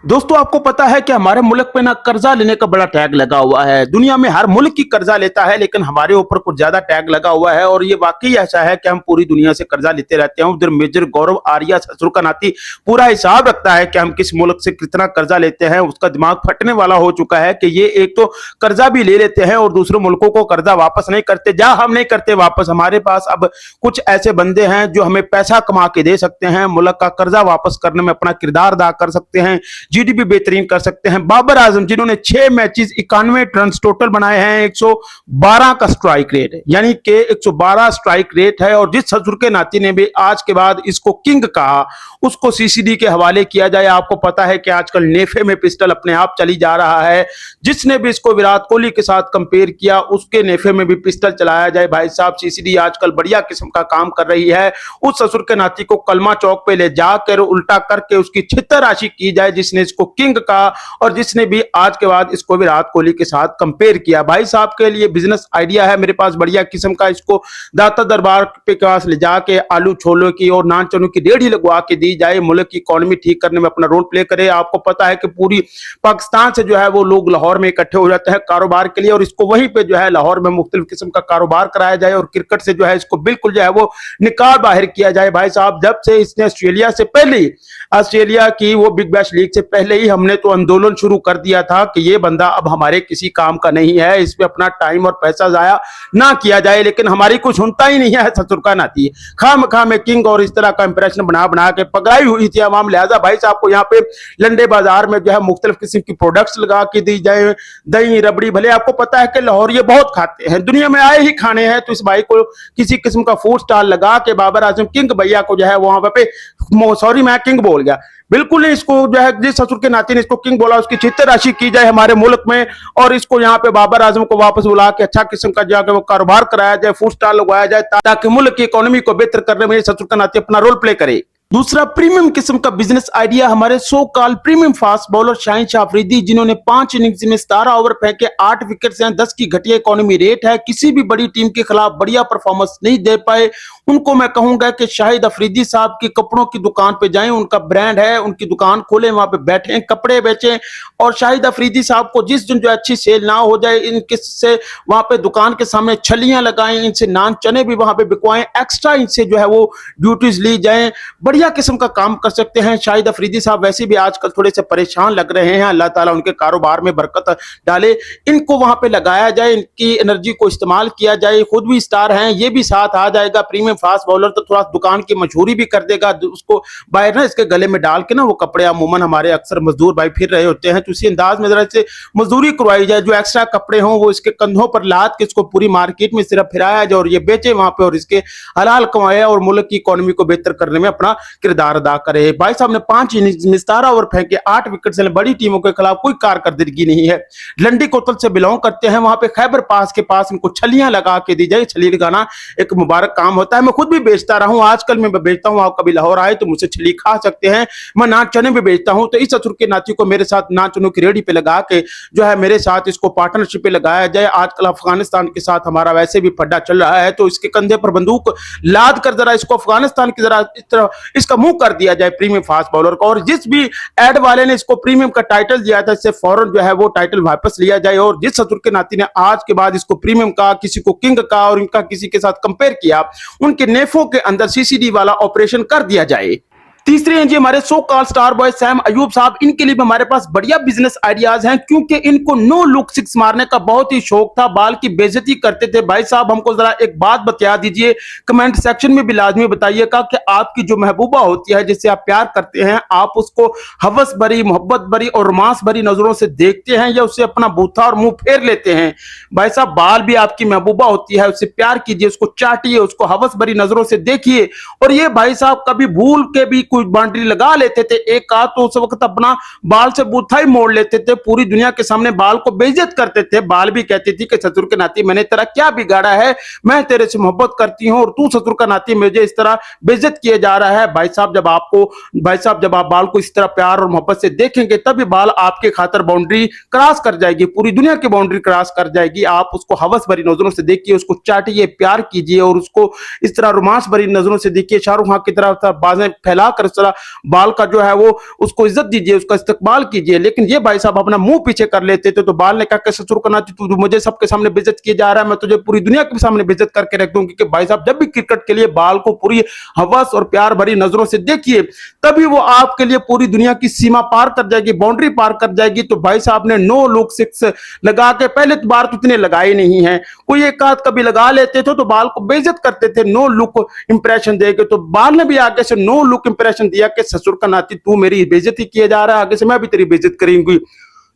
दोस्तों आपको पता है कि हमारे मुल्क पे ना कर्जा लेने का बड़ा टैग लगा हुआ है। दुनिया में हर मुल्क की कर्जा लेता है, लेकिन हमारे ऊपर कुछ ज्यादा टैग लगा हुआ है और ये वाकई ऐसा है कि हम पूरी दुनिया से कर्जा लेते रहते हैं। उधर मेजर गौरव आर्या ससुर का नाती पूरा हिसाब रखता है कि हम किस मुल्क से कितना कर्जा लेते हैं। उसका दिमाग फटने वाला हो चुका है कि ये एक तो कर्जा भी ले लेते हैं और दूसरे मुल्कों को कर्जा वापस नहीं करते। जा हम नहीं करते वापस, हमारे पास अब कुछ ऐसे बंदे हैं जो हमें पैसा कमा के दे सकते हैं, मुल्क का कर्जा वापस करने में अपना किरदार अदा कर सकते हैं, जीडीपी बेहतरीन कर सकते हैं। बाबर आजम जिन्होंने 6 मैचेस 91 रन टोटल बनाए हैं, 112 का स्ट्राइक रेट है, यानी कि 112 स्ट्राइक रेट है। और जिस ससुर के नाती ने भी आज के बाद इसको किंग कहा, उसको सीसीडी के हवाले किया जाए। आपको पता है कि आजकल नेफे में पिस्टल अपने आप चली जा रहा है। जिसने भी इसको विराट कोहली के साथ कंपेयर किया, उसके नेफे में भी पिस्टल चलाया जाए। भाई साहब, सीसीडी आजकल बढ़िया किस्म का काम कर रही है। उस ससुर के नाती को कलमा चौक पे ले जाकर उल्टा करके उसकी छितर राशि की जाए, जिसने इसको किंग कहा और जिसने भी आज के बाद इसको विराट कोहली के साथ कंपेयर किया। भाई साहब के लिए बिजनेस आइडिया है मेरे पास बढ़िया किस्म का। इसको दाता दरबार के पास ले जाके आलू छोलों की और नान चनों की रेहड़ी लगवा के दी जाए, मुल्क की इकोनॉमी ठीक करने में अपना रोल प्ले करे। आपको पता है कि पूरी पाकिस्तान से जो है वो लोग लाहौर में इकट्ठे हो जाते हैं कारोबार के लिए, और इसको वहीं पे जो है लाहौर में मुख्तलिफ किस्म का कारोबार कराया जाए और क्रिकेट से जो है इसको बिल्कुल जो है वो निकाल बाहर किया जाए। भाई साहब, जब से इसने ऑस्ट्रेलिया से पहले, ऑस्ट्रेलिया की वो बिग बैश लीग से पहले ही हमने तो आंदोलन शुरू कर दिया था कि ये बंदा अब हमारे किसी काम का नहीं है, इस पे अपना टाइम और पैसा जाया ना किया जाए। लेकिन हमारी कुछ सुनता ही नहीं है ससुर का नाती। खाम खाम में किंग और इस तरह का इंप्रेशन बना बना के पगलाई हुई थी आवाम। लिहाजा भाई साहब को यहाँ पे लंडे बाजार में जो है मुख्तलिफ किस्म की प्रोडक्ट्स लगा के दी जाए, दही रबड़ी। भले आपको पता है कि लाहौर ये बहुत खाते हैं, दुनिया में आए ही खाने हैं, तो इस भाई को किसी किस्म का फूड स्टॉल लगा के बाबर आजम किंग भैया को जो है वहां पे, सॉरी मैं किंग बोल गया, बिल्कुल नहीं, इसको जो है जिस ससुर के नाती ने इसको किंग बोला उसकी छितर राशि की जाए हमारे मुल्क में, और इसको यहाँ पे बाबर आजम को वापस बुला के अच्छा किस्म का जाकर वो कारोबार कराया जाए, फूड स्टॉल लगवाया जाए, ताकि मुल्क की इकोनॉमी को बेहतर करने में ससुर का नाती अपना रोल प्ले करे। दूसरा प्रीमियम किस्म का बिजनेस आइडिया हमारे so call premium fast bowler Shaheen Shah Afridi, जिन्होंने 5 इनिंग्स में 17 ओवर फेंके, 8 विकेट्स हैं, 10 की घटिया इकोनॉमी रेट है, किसी भी बड़ी टीम के खिलाफ बढ़िया परफॉर्मेंस नहीं दे पाए। उनको मैं कहूंगा कि शाहिद अफरीदी साहब की कपड़ों की दुकान पे जाएं, उनका ब्रांड है, उनकी दुकान खोलें, वहां पे बैठें, कपड़े बेचें, और शाहिद अफरीदी साहब को जिस दिन जो अच्छी सेल ना हो जाए, इनके से वहां पे दुकान के सामने छलियां लगाएं, इनसे नान चने भी वहां पे बिकवाएं, एक्स्ट्रा इनसे जो है वो ड्यूटीज ली जाए, बढ़िया किस्म का काम कर सकते हैं। शाहिद अफरीदी साहब वैसे भी आजकल थोड़े से परेशान लग रहे हैं, अल्लाह ताला उनके कारोबार में बरकत डाले, इनको वहां पे लगाया जाए, इनकी एनर्जी को इस्तेमाल किया जाए। खुद भी स्टार हैं, ये भी साथ आ जाएगा। प्रीमियम फास्ट बॉलर तो थोड़ा दुकान की मशहूरी भी कर देगा, उसको बाहर ना इसके गले में डाल के ना वो कपड़े अमूमन हमारे अक्सर मजदूर भाई फिर रहे होते हैं, तो इसी अंदाज में जरा से मजदूरी करवाई जाए, जो एक्स्ट्रा कपड़े हों वो इसके कंधों पर लाद के इसको पूरी मार्केट में सिर्फ फिराया जाए और ये बेचे वहां पे, और इसके हलाल कमाए और मुल्क की इकोनॉमी को बेहतर करने में अपना किरदार अदा करे। भाई साहब ने 5 इनिंग्स में 17 ओवर फेंके, 8 विकेट से, बड़ी टीमों के खिलाफ कोई कारकर्दगी नहीं है। लंडी कोतल से बिलोंग करते हैं, वहां पे खैबर पास के पास इनको छलियां लगा के दी जाए। छली लगाना एक मुबारक काम होता है, मैं खुद भी बेचता रहा हूं, आजकल मैं बेचता हूं। आप कभी लाहौर आए तो मुझसे छली खा सकते हैं। मैं नान चने भी बेचता हूं, तो इस ससुर के नाती को मेरे साथ नान चनों की रेहड़ी पे लगा के जो है मेरे साथ इसको पार्टनरशिप पे लगाया जाए। आजकल अफगानिस्तान के साथ हमारा वैसे भी फड्डा चल रहा है, तो इसके कंधे पर बंदूक लाद कर जरा इसको अफगानिस्तान की जरा इस तरह इसका मुंह कर दिया जाए प्रीमियम फास्ट बॉलर को। और जिस भी एड वाले ने इसको प्रीमियम का टाइटल दिया था, इससे फौरन जो है वो टाइटल वापस लिया जाए। और जिस ससुर के नाती ने आज के बाद इसको प्रीमियम का, किसी को किंग का और इनका किसी के साथ कंपेयर किया, उनके नेफों के अंदर सीसीडी वाला ऑपरेशन कर दिया जाए। तीसरे हैं जी हमारे so call star boy Saim Ayub sahab. इनके लिए भी हमारे पास बढ़िया बिजनेस आइडियाज हैं, क्योंकि इनको नो लुक सिक्स मारने का बहुत ही शौक था, बाल की बेइज्जती करते थे। भाई साहब हमको जरा एक बात बता दीजिए, कमेंट सेक्शन में भी लाजमी बताइएगा कि आपकी जो महबूबा होती है, जिससे आप प्यार करते हैं, आप उसको हवस भरी, मोहब्बत भरी और रोमांस भरी नजरों से देखते हैं या उससे अपना बूथा और मुंह फेर लेते हैं। भाई साहब, बाल भी आपकी महबूबा होती है, उससे प्यार कीजिए, उसको चाटिए, उसको हवस भरी नजरों से देखिए। और ये भाई साहब कभी भूल के भी कुछ बाउंड्री लगा लेते थे एक आध, तो उस वक्त अपना बाल से बूथा ही मोड़ लेते थे, पूरी दुनिया के सामने बाल को बेइज्जत करते थे। बाल भी कहती थी कि ससुर के नाती मैंने तेरा क्या बिगाड़ा है, मैं तेरे से मोहब्बत करती हूं और तू ससुर का नाती मुझे इस तरह बेइज्जत किए जा रहा है। भाई साहब जब आप बाल को इस तरह प्यार और मोहब्बत से देखेंगे, तभी बाल आपके खातर बाउंड्री क्रॉस कर जाएगी, पूरी दुनिया की बाउंड्री क्रॉस कर जाएगी। आप उसको हवस भरी नजरों से देखिए, उसको चाटिए, प्यार कीजिए और उसको इस तरह रोमांस भरी नजरों से देखिए, शाहरुख खान की तरह बाजें फैला कर चला, बाल का जो है वो उसको इज्जत दीजिए, उसका इस्तेमाल कीजिए। लेकिन ये भाई साहब अपना मुंह पीछे कर लेते थे। तो बाल ने कहा कि ससुर का नाती तू मुझे सबके सामने बेइज्जत किए जा रहा है, मैं तुझे पूरी दुनिया के सामने बेइज्जत करके रख दूंगी। कि भाई साहब जब भी क्रिकेट के लिए बाल को पूरी हवस और प्यार भरी नजरों से देखिए, तभी वो आपके लिए पूरी दुनिया की सीमा पार कर जाएगी, बाउंड्री पार कर जाएगी। तो भाई साहब ने नो लुक सिक्स लगा के, पहले तो बार तो इतने लगाए नहीं है, कोई एक आध कभी लगा लेते थे तो बाल को बेइज्जत करते थे, नो लुक इंप्रेशन देके। तो बाल ने भी आगे से नो लुक इंप्रेशन दिया कि ससुर का नाती तू मेरी बेइज्जती किए जा रहा है, आगे से मैं भी तेरी बेइज्जत करूंगी।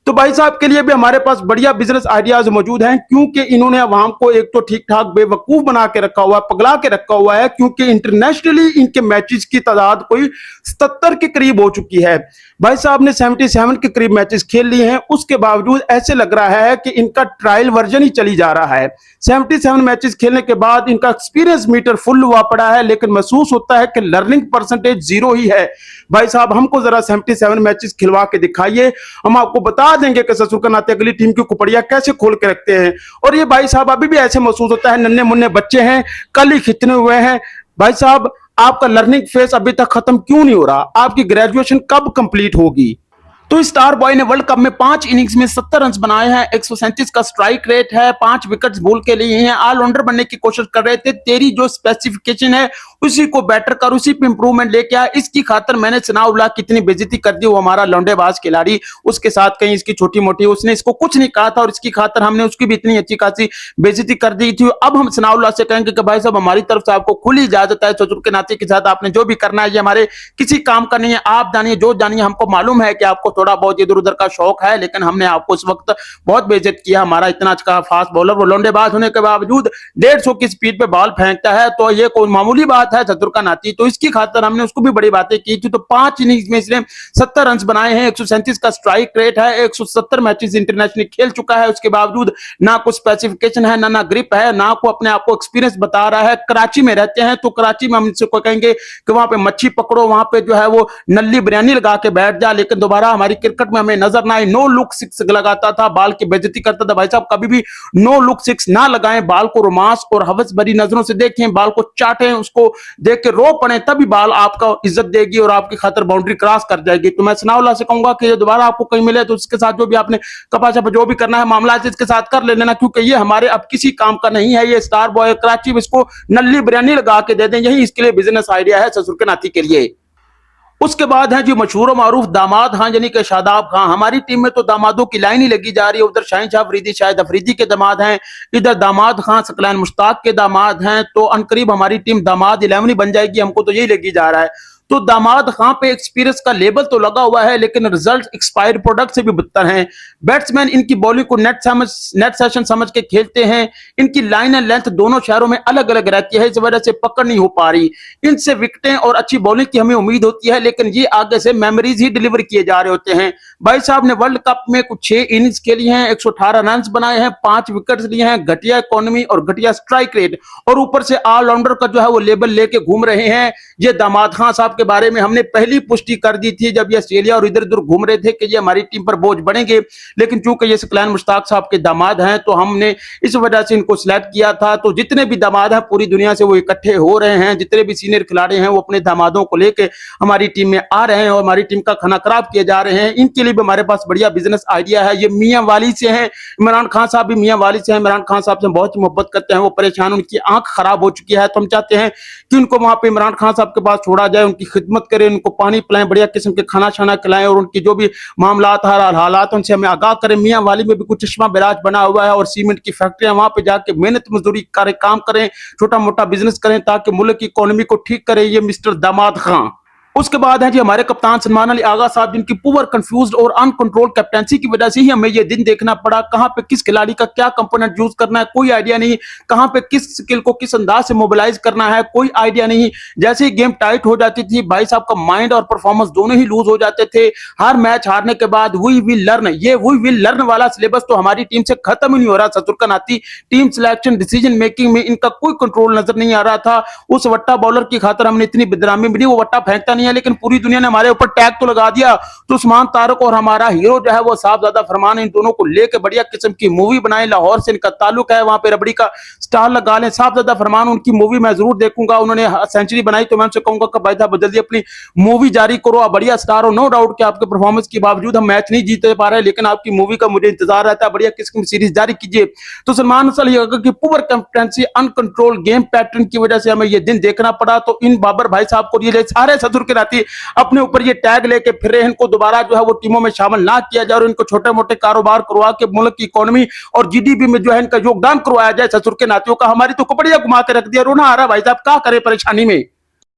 तो भाई साहब के लिए भी हमारे पास बढ़िया बिजनेस आइडियाज मौजूद हैं, क्योंकि इन्होंने अवाम को एक तो ठीक ठाक बेवकूफ बना के रखा हुआ है, पगला के रखा हुआ है। क्योंकि इंटरनेशनली इनके मैचेस की तादाद कोई 77 के करीब हो चुकी है। भाई साहब ने 77 के करीब मैचेस खेल लिए हैं, उसके बावजूद ऐसे लग रहा है कि इनका ट्रायल वर्जन ही चली जा रहा है। 77 मैचेस खेलने के बाद इनका एक्सपीरियंस मीटर फुल हुआ पड़ा है, लेकिन महसूस होता है कि लर्निंग परसेंटेज 0 ही है। भाई साहब हमको जरा 77 मैचेस खिलवा के दिखाइए, हम आपको बता देंगे कि ससुर का नाते अगली टीम की कुपड़िया कैसे खोल के रखते हैं। और ये भाई साहब अभी भी ऐसे महसूस होता है नन्हे मुन्ने बच्चे हैं, कल ही खिंचने हुए हैं। भाई साहब आपका लर्निंग फेज अभी तक खत्म क्यों नहीं हो रहा? आपकी ग्रेजुएशन कब कंप्लीट होगी? तो स्टार बॉय ने वर्ल्ड कप में 5 इनिंग्स में 70 रन बनाए हैं, 137 का स्ट्राइक रेट है, 5 विकेट्स बोल के लिए हैं, ऑलराउंडर बनने की कोशिश कर रहे थे। तेरी जो स्पेसिफिकेशन है उसी को बेटर कर, उसी पे इंप्रूवमेंट लेके आ। इसकी खातर मैंने सनाउल्लाह कितनी बेइज्जती कर दी, वो हमारा लौंडेबाज खिलाड़ी, उसके साथ कहीं इसकी छोटी मोटी, उसने इसको कुछ नहीं कहा था और इसकी खातर हमने उसकी भी इतनी अच्छी खासी बेइज्जती कर दी थी। अब हम सनाउल्लाह से कहेंगे कि भाई साहब हमारी तरफ से आपको खुली इजाजत है, ससुर के नाते के साथ आपने जो भी करना है ये हमारे किसी काम का नहीं है। आप जानिए जो जानिए, हमको मालूम है कि आपको थोड़ा बहुत इधर उधर का शौक है, लेकिन हमने आपको इस वक्त बहुत बेइज्जत किया। हमारा इतना अच्छा फास्ट बॉलर, वो लौंडेबाज होने के बावजूद 150 की स्पीड पे बॉल फेंकता है, तो ये कोई मामूली बात है ससुर का नाती? तो इसकी खातर हमने उसको भी बड़ी बातें की थी। तो 5 इनिंग्स में इसने 70 रन बनाए हैं, 137 का स्ट्राइक रेट है, 170 मैचेस इंटरनेशनल खेल चुका है। उसके बावजूद ना कोई स्पेसिफिकेशन है, ना ग्रिप है, ना को अपने आप को एक्सपीरियंस बता रहा है। कराची में रहते हैं तो कराची में हम इनसे को कहेंगे कि वहां पे मच्छी पकड़ो, वहां पे जो है वो नल्ली बिरयानी लगा के बैठ जा, लेकिन दोबारा हमारी क्रिकेट में हमें नजर ना आए। नो लुक सिक्स लगाता था, बाल की बेइज्जती करता था। भाई साहब कभी भी नो लुक सिक्स ना लगाएं, बाल को रोमांस और हवस भरी नजरों से देखें, बाल को चाटें, उसको देख के रो पड़े, तभी बाल आपका इज्जत देगी और आपकी खातर बाउंड्री क्रॉस कर जाएगी। तो मैं सनाउल्लाह से कहूंगा कि दोबारा आपको कहीं मिले तो उसके साथ जो भी आपने कपाशा जो भी करना है मामला इसके साथ कर लेना, क्योंकि ये हमारे अब किसी काम का नहीं है। ये स्टार बॉय कराची में इसको नल्ली बिरयानी लगा के दे दें, यही इसके लिए बिजनेस आइडिया है ससुर के नाती के लिए। उसके बाद है जी मशहूर और मारूफ दामाद खान यानी कि शादाब खान। हमारी टीम में तो दामादों की लाइन ही लगी जा रही है। उधर शाहीन शाह अफरीदी शायद अफरीदी के दामाद हैं, इधर दामाद खान सकलैन मुश्ताक के दामाद हैं। तो अनकरीब हमारी टीम दामाद 11 ही बन जाएगी, हमको तो यही लगी जा रहा है। तो दामाद खान पे एक्सपीरियंस का लेबल तो लगा हुआ है, लेकिन रिजल्ट एक्सपायर्ड प्रोडक्ट से भी बदतर हैं। बैट्समैन इनकी बॉलिंग को नेट सेशन समझ के खेलते हैं। इनकी लाइन एंड लेंथ दोनों शहरों में अलग अलग रहती है, इस वजह से पकड़ नहीं हो पा रही। इनसे विकेटें और अच्छी बॉलिंग की हमें उम्मीद होती है, लेकिन ये आगे से मेमोरीज ही डिलीवर किए जा रहे होते हैं। भाई साहब ने वर्ल्ड कप में कुछ 6 इनिंग्स खेली हैं, 118 रन बनाए हैं, 5 विकेट लिए हैं, घटिया इकोनॉमी और घटिया स्ट्राइक रेट, और ऊपर से ऑलराउंडर का जो है वो लेबल लेके घूम रहे हैं। ये दामाद खान साहब के बारे में हमने पहली पुष्टि कर दी थी जब ये ऑस्ट्रेलिया और इधर उधर घूम रहे थे कि ये हमारी टीम पर बोझ बनेंगे, लेकिन चूंकि ये सकलैन मुश्ताक साहब के दामाद हैं तो हमने इस वजह से इनको सिलेक्ट किया था। तो जितने भी दामाद हैं पूरी दुनिया से वो इकट्ठे हो रहे हैं, जितने भी सीनियर खिलाड़ी हैं वो अपने दामादों को लेके हमारी टीम में आ रहे हैं और हमारी टीम का खाना खराब किए जा रहे हैं। इनके लिए भी हमारे पास बढ़िया बिजनेस आइडिया है। ये मियां वाली से हैं, इमरान खान साहब भी मियां वाली से हैं, इमरान खान साहब से बहुत मोहब्बत करते हैं, वो परेशान, उनकी आंख खराब हो चुकी है। तो हम चाहते हैं कि उनको वहां पे इमरान खान साहब के पास छोड़ा जाए, उनकी खिदमत करें, उनको पानी पिलाएं, बढ़िया किस्म के खाना छाना खिलाएं और उनकी जो भी मामलात हालात उनसे हमें आगाह करें। मियां वाली में भी कुछ चश्मा बिराज बना हुआ है और सीमेंट की फैक्ट्रियां, वहां पे जाके मेहनत मजदूरी करे, काम करें, छोटा मोटा बिजनेस करें ताकि मुल्क की इकोनॉमी को ठीक करें ये मिस्टर दामाद खान। उसके बाद है जी हमारे कप्तान सलमान अली आगा साहब, जिनकी पुअर कंफ्यूज्ड और अनकंट्रोल कैप्टनसी की वजह से ही हमें ये दिन देखना पड़ा। कहां पे किस खिलाड़ी का क्या कंपोनेंट यूज करना है कोई आइडिया नहीं, कहां पे किस स्किल को किस अंदाज से मोबिलाइज करना है कोई आइडिया नहीं। जैसे ही गेम टाइट हो जाती थी भाई साहब का माइंड और परफॉर्मेंस दोनों ही लूज हो जाते थे। हर मैच हारने के बाद वी विल लर्न, ये वी विल लर्न वाला सिलेबस तो हमारी टीम से खत्म ही नहीं हो रहा। ससुर का नाती टीम सिलेक्शन डिसीजन मेकिंग में इनका कोई कंट्रोल नजर नहीं आ रहा था। उस वट्टा बॉलर की खातर हमने इतनी बदनामी मिली, वो वट्टा फेंकता नहीं नहीं है, लेकिन पूरी दुनिया ने हमारे ऊपर टैग तो लगा दिया। तो उस्मान तारक और हमारा हीरो जो है वो साहबजादा फरमान, इन दोनों को लेकर बढ़िया किस्म की मूवी बनाए। लाहौर से इनका ताल्लुक है, वहां पे रबड़ी का स्टार लगा लें। साहबजादा फरमान, उनकी मूवी मैं जरूर देखूंगा। उन्होंने सेंचुरी बनाई तो मैं उनसे कहूंगा कि भाई साहब जल्दी अपनी मूवी जारी करो, आप बढ़िया स्टार हो। नो डाउट कि आपके परफॉर्मेंस के बावजूद हम मैच नहीं जीत पा रहे, लेकिन आपकी मूवी का मुझे इंतजार रहता है। बढ़िया किस्म की सीरीज जारी कीजिए। तो सलमान असल की पुअर कॉन्फिडेंसी, अनकंट्रोल गेम पैटर्न की वजह से हमें ये दिन देखना पड़ा। तो इन बाबर भाई साहब को ये सारे ससुर के नाती अपने ऊपर ये टैग लेके फिर रहे हैं, इनको दोबारा जो है वो टीमों में शामिल ना किया जाए और इनको छोटे मोटे कारोबार करवा के मुल्क की इकोनॉमी और जीडीपी में जो है इनका योगदान करवाया जाए ससुर के नातियों का। हमारी तो कपड़िया घुमा के रख दिया, रोना आ रहा भाई साहब, क्या करे परेशानी में।